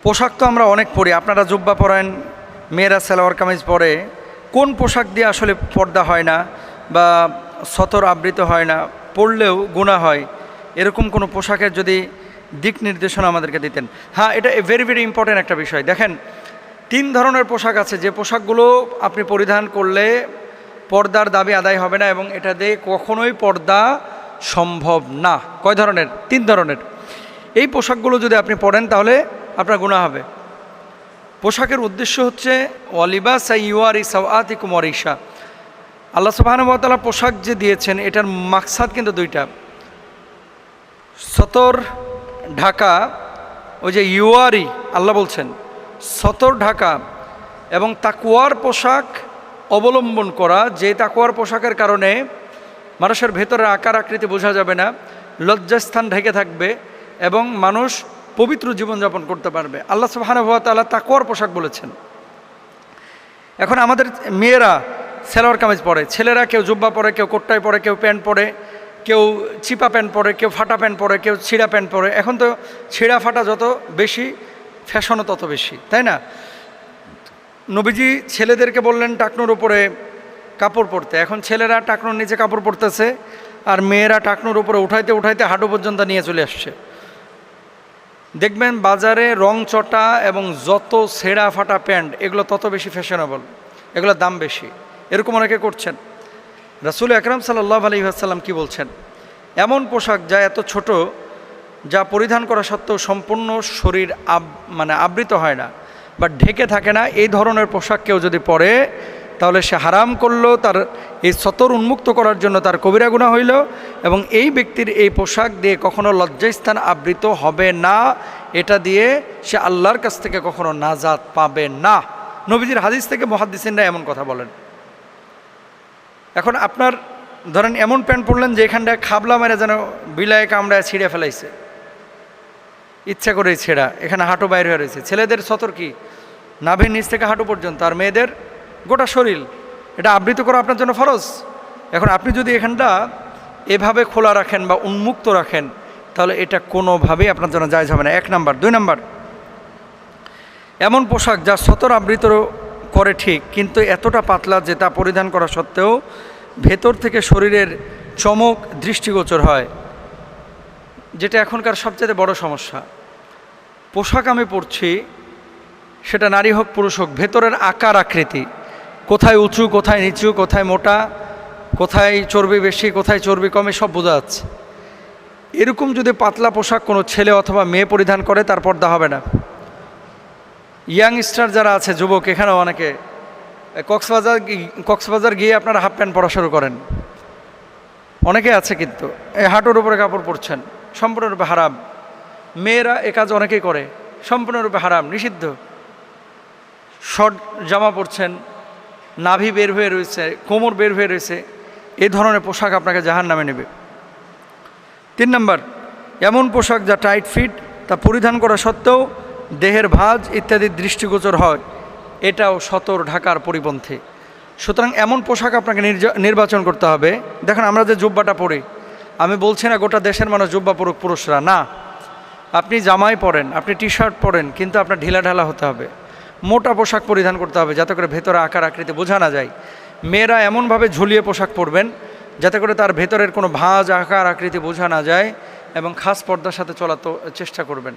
পোশাক তো আমরা অনেক পরি, আপনারা জুব্বা পরেন, মেয়েরা সালোয়ার কামিজ পরে। কোন পোশাক দিয়ে আসলে পর্দা হয় না বা সতর আবৃত হয় না, পরলেও গুনাহ হয়, এরকম কোনো পোশাকের যদি দিক নির্দেশনা আমাদেরকে দিতেন। হ্যাঁ, এটা ভেরি ভেরি ইম্পর্টেন্ট একটা বিষয়। দেখেন, 3 ধরনের পোশাক আছে যে পোশাকগুলো আপনি পরিধান করলে পর্দার দাবি আদায় হবে না এবং এটা দিয়ে কখনোই পর্দা সম্ভব না। কয় ধরনের? 3 ধরনের। এই পোশাকগুলো যদি আপনি পরেন তাহলে আপনার গুনাহ হবে। পোশাকের উদ্দেশ্য হচ্ছে ওয়ালিবাস ইউয়ারি সাওআতিকুম ওয়ারিশা। আল্লাহ সুবহানাহু ওয়া তাআলা পোশাক যে দিয়েছেন এটার মাকসাদ কিন্তু 2টা। সতর ঢাকা, ওই যে ইউয়ারি আল্লাহ বলছেন সতর ঢাকা, এবং তাকওয়ার পোশাক অবলম্বন করা, যে তাকওয়ার পোশাকের কারণে মানুষের ভেতরের আকার আকৃতি বোঝা যাবে না, লজ্জাস্থান ঢেকে থাকবে এবং মানুষ পবিত্র জীবনযাপন করতে পারবে। আল্লাহ সুবহানাহু ওয়া তাআলা তাকওয়ার পোশাক বলেছেন। এখন আমাদের মেয়েরা সালোয়ার কামিজ পরে, ছেলেরা কেউ জুব্বা পরে, কেউ কোট্টাই পরে, কেউ প্যান্ট পরে, কেউ চিপা প্যান্ট পরে, কেউ ফাটা প্যান্ট পরে, কেউ ছিঁড়া প্যান্ট পরে। এখন তো ছিঁড়া ফাটা যত বেশি, ফ্যাশনও তত বেশি, তাই না? নবীজি ছেলেদেরকে বললেন টাকনুর উপরে কাপড় পরতে। এখন ছেলেরা টাকনুর নিচে কাপড় পরতেছে আর মেয়েরা টাকনুর উপরে উঠাইতে উঠাইতে হাঁটু পর্যন্ত নিয়ে চলে আসছে। দেখবেন বাজারে রং চটা এবং যত ছেঁড়া ফাটা প্যান্ট এগুলো তত বেশি ফ্যাশনেবল, এগুলোর দাম বেশি। এরকম অনেকে করছেন। রাসূল আকরাম সাল্লাল্লাহু আলাইহি ওয়াসাল্লাম কি বলছেন? এমন পোশাক যা এত ছোট, যা পরিধান করা সত্ত্বেও সম্পূর্ণ শরীর আবৃত হয় না বা ঢেকে থাকে না, এই ধরনের পোশাক কেউ যদি পরে তাহলে সে হারাম করলো, তার এই সতর উন্মুক্ত করার জন্য তার কবিরা গুনাহ হইল এবং এই ব্যক্তির এই পোশাক দিয়ে কখনো লজ্জাস্থান আবৃত হবে না, এটা দিয়ে সে আল্লাহর কাছ থেকে কখনো নাজাত পাবে না। নবীজির হাদিস থেকে মুহাদ্দিসিনরা এমন কথা বলেন। এখন আপনার ধরেন এমন প্যান্ট পরলেন যে এখানটায় খাবলা মেরে যেন বিলায় কামড়ায় ছিঁড়ে ফেলাইছে, ইচ্ছা করেই ছেঁড়া, এখানে হাঁটু বাইরে হয়ে রয়েছে। ছেলেদের সতর কি নাভির নিচ থেকে হাঁটু পর্যন্ত, আর মেয়েদের গোটা শরীর, এটা আবৃত করা আপনার জন্য ফরজ। এখন আপনি যদি এখানটা এভাবে খোলা রাখেন বা উন্মুক্ত রাখেন তাহলে এটা কোনোভাবেই আপনার জন্য জায়েজ হবে না, 1 নাম্বার। 2 নাম্বার, এমন পোশাক যা সতর আবৃত করে ঠিক, কিন্তু এতটা পাতলা যে তা পরিধান করা সত্ত্বেও ভেতর থেকে শরীরের চমক দৃষ্টিগোচর হয়, যেটা এখনকার সবচেয়ে বড় সমস্যা। পোশাক আমি পরছি, সেটা নারী হোক পুরুষ হোক, ভেতরের আকার আকৃতি, কোথায় উঁচু, কোথায় নিচু, কোথায় মোটা, কোথায় চর্বি বেশি, কোথায় চর্বি কমে, সব বোঝা যাচ্ছে। এরকম যদি পাতলা পোশাক কোনো ছেলে অথবা মেয়ে পরিধান করে তার পর্দা হবে না। ইয়াংস্টার যারা আছে, যুবক, এখানেও অনেকে কক্সবাজার গিয়ে আপনারা হাফ প্যান্ট পরা শুরু করেন, অনেকে আছে, কিন্তু এই হাঁটুর উপরে কাপড় পরছেন, সম্পূর্ণরূপে হারাম। মেয়েরা এ কাজ অনেকেই করে, সম্পূর্ণরূপে হারাম, নিষিদ্ধ। শর্ট জামা পরছেন, নাভি বের হয়ে রয়েছে, কোমর বের হয়ে রয়েছে, এই ধরনের পোশাক আপনাকে জাহান্নামে নেবে। 3 নাম্বার, এমন পোশাক যা টাইট ফিট, তা পরিধান করা সত্ত্বেও দেহের ভাঁজ ইত্যাদি দৃষ্টিগোচর হয়, এটাও সতর ঢাকার পরিপন্থী। সুতরাং এমন পোশাক আপনাকে নির্বাচন করতে হবে। দেখেন, আমরা যে জুব্বাটা পরি, আমি বলছি না গোটা দেশের মানুষ জুব্বা পরুক, পুরুষরা না। আপনি জামাই পরেন, আপনি টি শার্ট পরেন, কিন্তু আপনার ঢিলা ঢালা হতে হবে, মোটা পোশাক পরিধান করতে হবে যাতে করে ভেতরে আকার আকৃতি বোঝা না যায়। মেয়েরা এমনভাবে ঝুলিয়ে পোশাক পরবেন যাতে করে তার ভেতরের কোনো ভাঁজ আকার আকৃতি বোঝা না যায় এবং খাস পর্দার সাথে চলার চেষ্টা করবেন।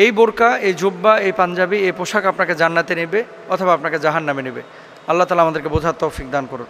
এই বোরকা, এই জুব্বা, এই পাঞ্জাবি, এই পোশাক আপনাকে জান্নাতে নেবে অথবা আপনাকে জাহান্নামে নেবে। আল্লাহ তাআলা আমাদেরকে বোঝার তৌফিক দান করুন।